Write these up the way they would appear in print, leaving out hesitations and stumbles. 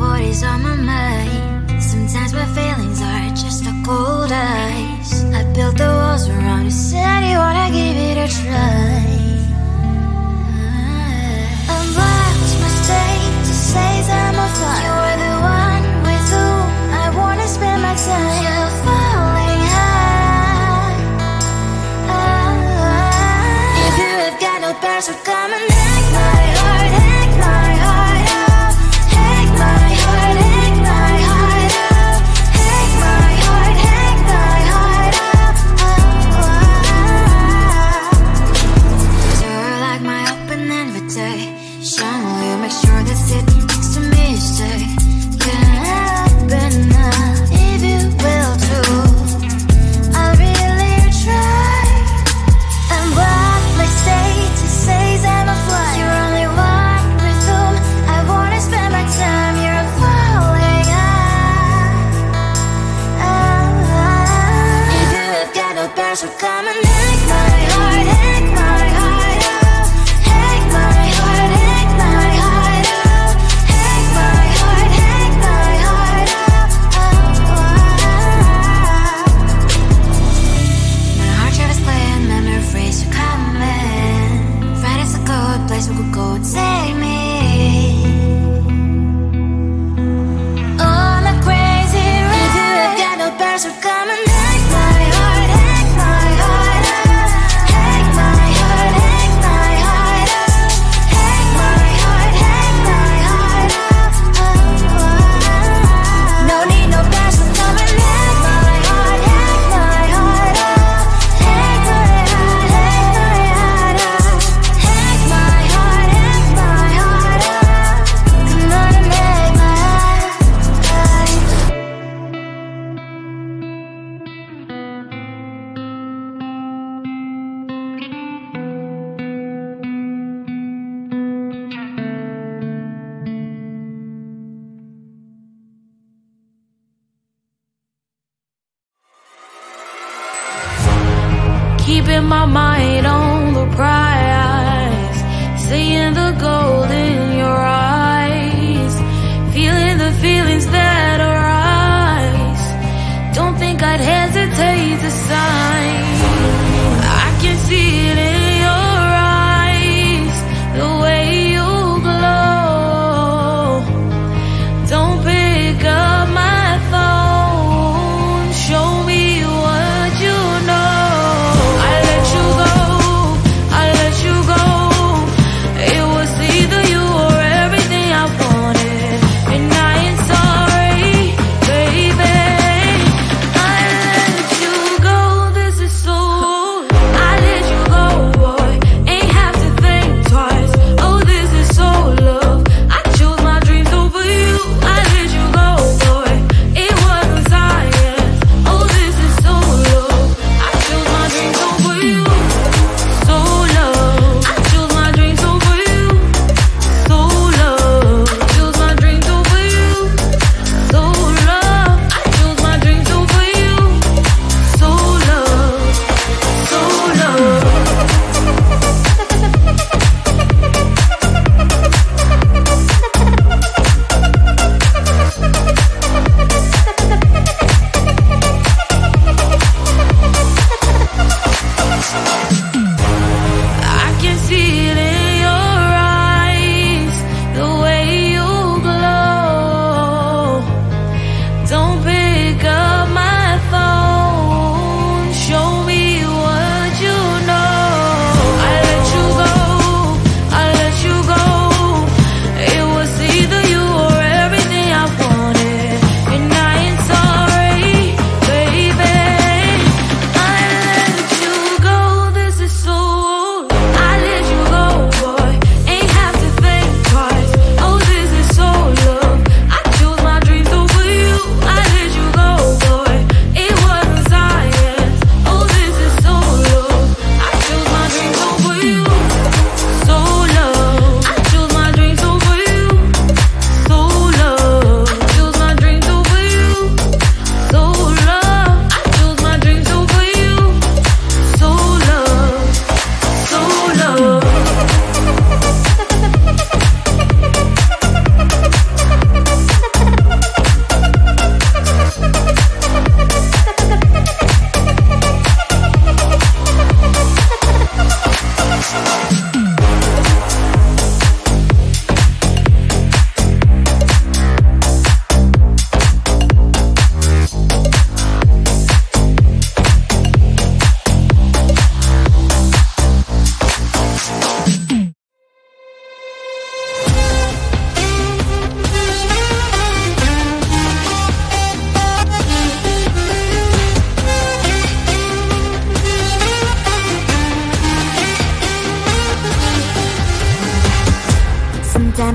what is on my mind. Sometimes my feelings are just a cold ice. I built the walls around you, said you wanna give it a try. And watch my state to say I'm a fire. You're the one with whom I wanna spend my time. You're falling high. If you have got no bears, so come and hack my heart, hack my heart out. Hack my heart, hack my heart out. Hack my heart, hack my heart out. You're like my open invitation. Will you make sure that sitting next to me is safe? Yeah, open up if you will too. I'll really try. And what my state to say I'm a fly. You're only one with whom I wanna spend my time. You're falling high. If you have got no bears, so come and hack my heart, hack my heart out. Hack my heart, hack my heart out. Hack my heart, hack my heart out. My heart drive is playing memory freeze, you're coming. Friday's a good place we could go, take me. On a crazy ride. If you have got no bears, so come and hack my heart, hack my heart out. Hack my heart, hack my heart out. Hack my heart, hack my heart out. No need no bears, so come and hack my heart, hack my heart out. Hack my heart, hack my heart out. Hack my heart, hack my heart out. Come on and make my heart. Keeping my mind on the prize, seeing the gold in your eyes, feeling the feelings that arise. Don't think I'd hesitate to sign. I can see it in your eyes, the way you glow. Don't pick up my phone, show me what you know. I let you go,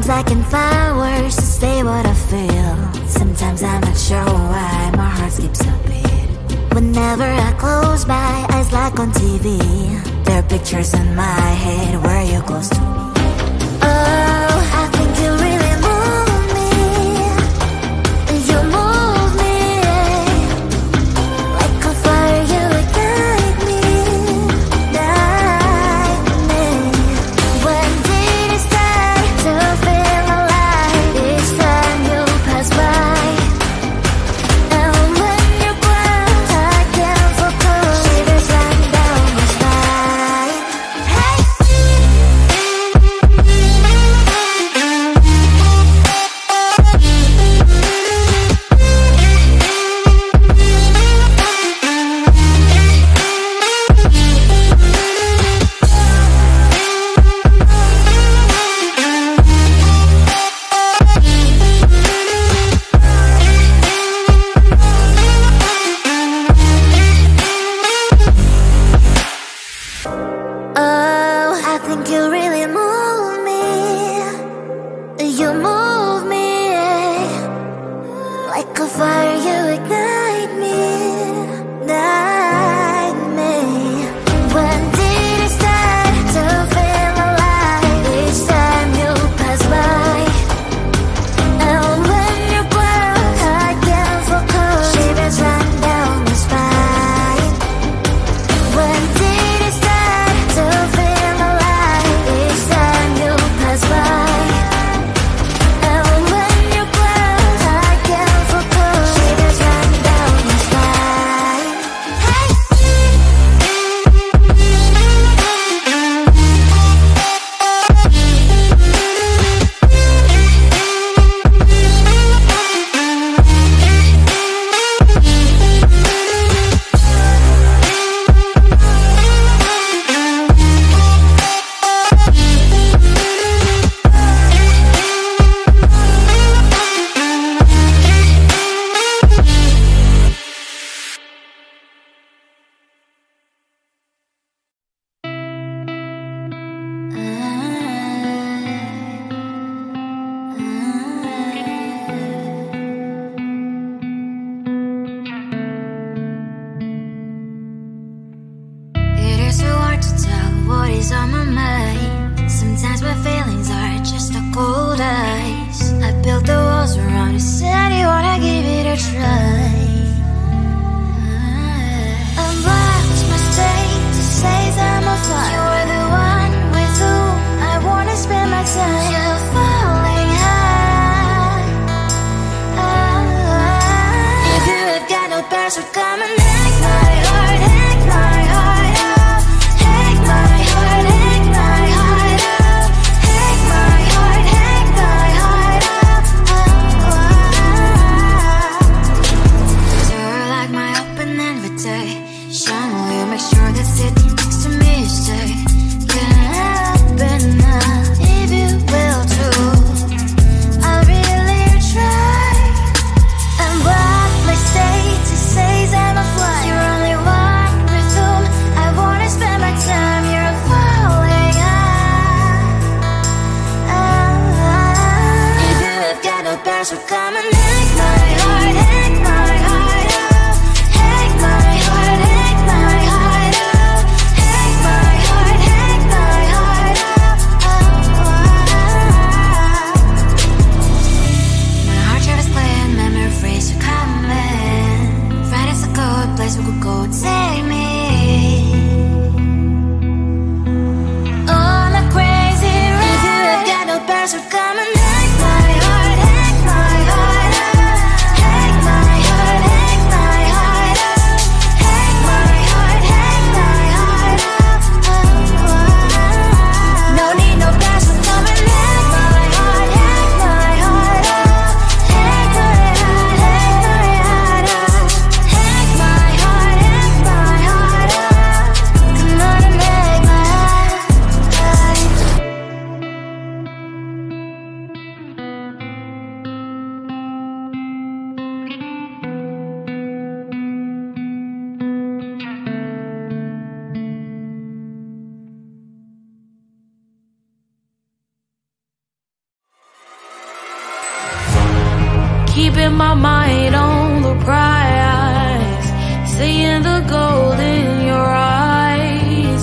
Sometimes I can find words to say what I feel. Sometimes I'm not sure why my heart skips a beat. Whenever I close my eyes like on TV, there are pictures in my head where you're close to me. Oh, I think you really move me. You move me like a fire, you ignite me, ignite me. When did it start to feel alive? Each time you pass by, and when you glance, I can't focus. Shivers run down my spine. Hey. Oh, I think you really move me. You move me like a fire, you ignite me, ignite me. When did it start to feel alive? Each time you pass by, and when you glance, I can't focus. Shivers run down my spine. When did it start to feel alive? Each time you pass by, and when you glance, I can't focus. Shivers run down my spine. Hey. It is so hard to tell what is on my mind. Sometimes my feelings are just a cold ice. I built the walls around it, said you wanna give it a try. I've lost my state to say I'm a fly. You're the one with whom I wanna spend my time. You're falling high. If you have got no password, come and hack my heart, hack my heart up. Hack my heart, hack my heart up. Hack my heart, hack my heart up. You're like my open invitation. Will you make sure that sitting next to me stay? Can open up if you will too. I'll really try. And what my state to say I'm a fly. You're only one with whom I wanna spend my time. You're falling high. If you have got no password, come and hack my heart, hack my heart up. Hack my heart, hack my heart up. Hack my heart, hack my heart up. My heart travels playing memory freeze are coming. Right as a good place we could go, take me on a crazy ride. If you have got no password, come and hack my heart, hack my heart up. keeping my mind on the prize, seeing the gold in your eyes,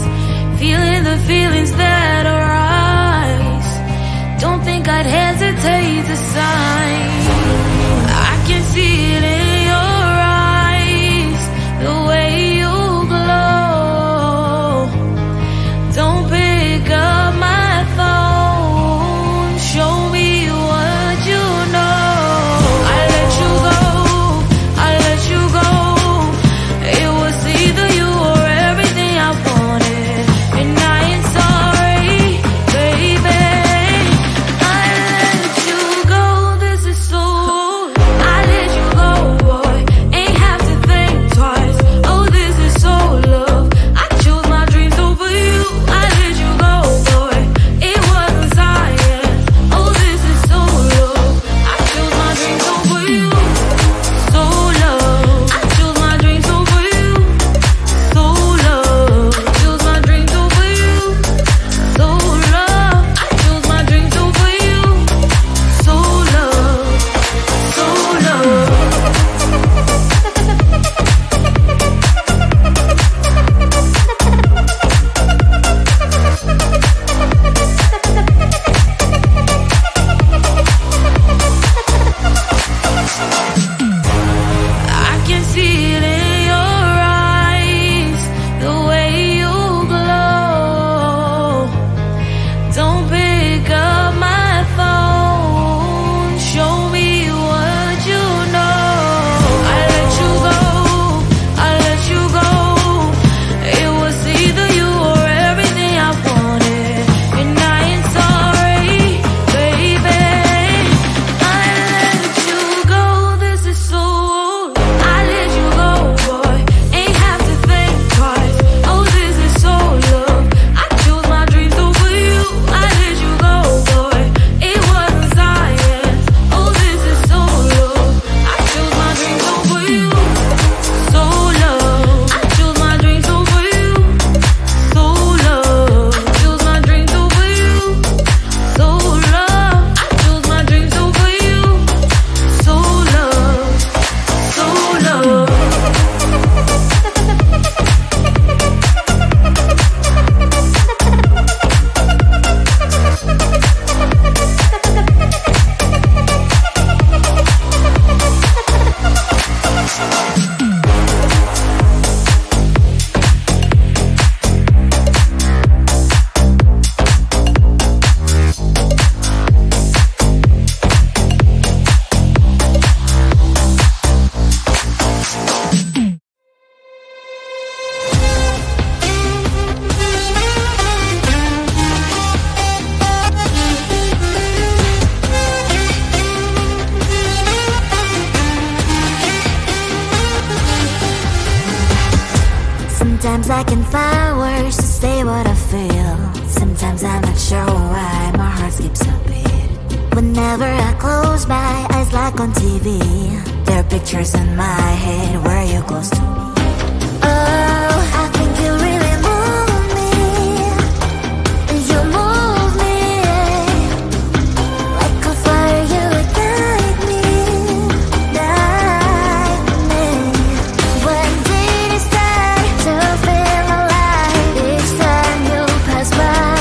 feeling the feelings that arise. Don't think I'd hesitate to sign. I can see it in your eyes, the way you glow. Don't pick up my phone, show me what you know. I let you go, I let you go. It was either you or everything I wanted, and I ain't sorry, baby. I let you go, this is so. I let you go, boy, ain't have to think twice. Oh, this is so love. I chose my dreams over you. I let you go, boy, it wasn't science. Oh, this is so love. I chose my dreams over you. So love. I chose my dreams over you. So love. Chose my dreams over you. So love. I chose my dreams over you. So love. So love. I can see it in your eyes, the way you glow. Don't pick up my phone, show me what you know. I let you go, I let you go. It was either you or everything I wanted, and I ain't sorry, baby. I let you go, this is so. I let you go, boy, ain't have to think twice. Oh, this is so love. I chose my dreams over you. I let you go, boy, it wasn't science. Oh, this is so love. I chose my dreams over you. So love. I chose my dreams over you. So love. Chose my dreams over you. So love. I chose my dreams over you. So love. So love. Sometimes I can find words to say what I feel. Sometimes I'm not sure why my heart skips a beat. Whenever I close my eyes like on TV, there are pictures in my head where you're close to me. Oh, I think you really move me. You move me like a fire, you would guide me, guide me. When did it start to feel alive? Each time you pass by,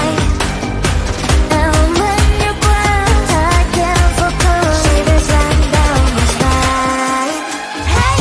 and when you cry, I can't focus. Shivers run down my spine. Hey.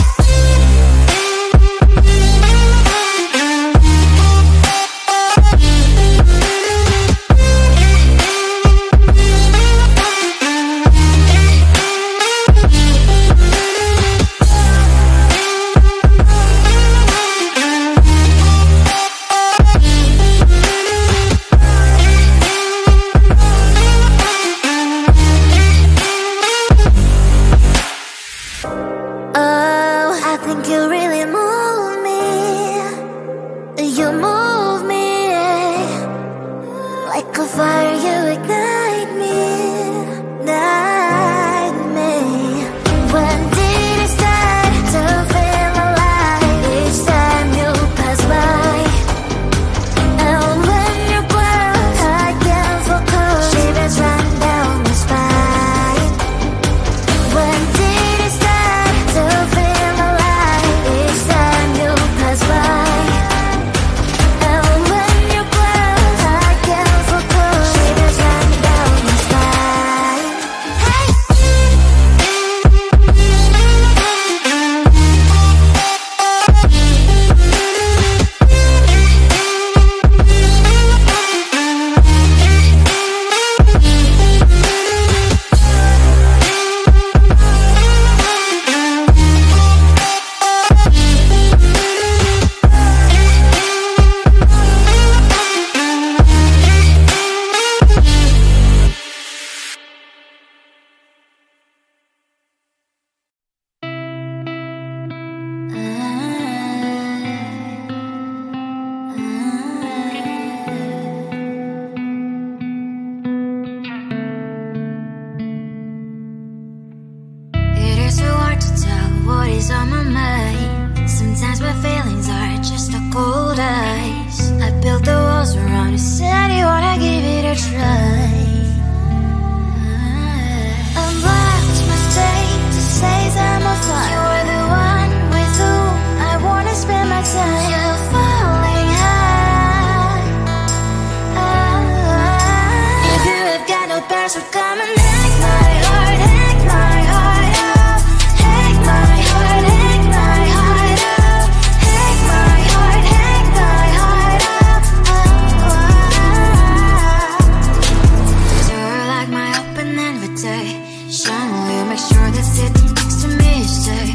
what is on my mind. Sometimes my feelings are just a cold ice. I built the walls around you, said you wanna give it a try. Unblocked my state to say I'm a fly. You were the one with whom I wanna spend my time. You're falling high. If you have got no password, come and hack my heart, hack my heart up. Hack my heart, hack my heart up. Hack my heart, hack my heart up. You're like my open invitation. Will you make sure that sit next to me stay?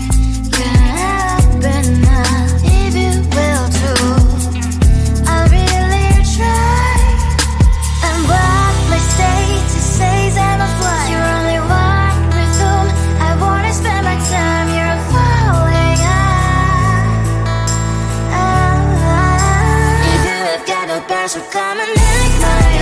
Can open up if you will too. I'll really try. And what my state to say I'm a fly. You're only one with whom I wanna spend my time. You're falling high. If you have got no password, come and hack my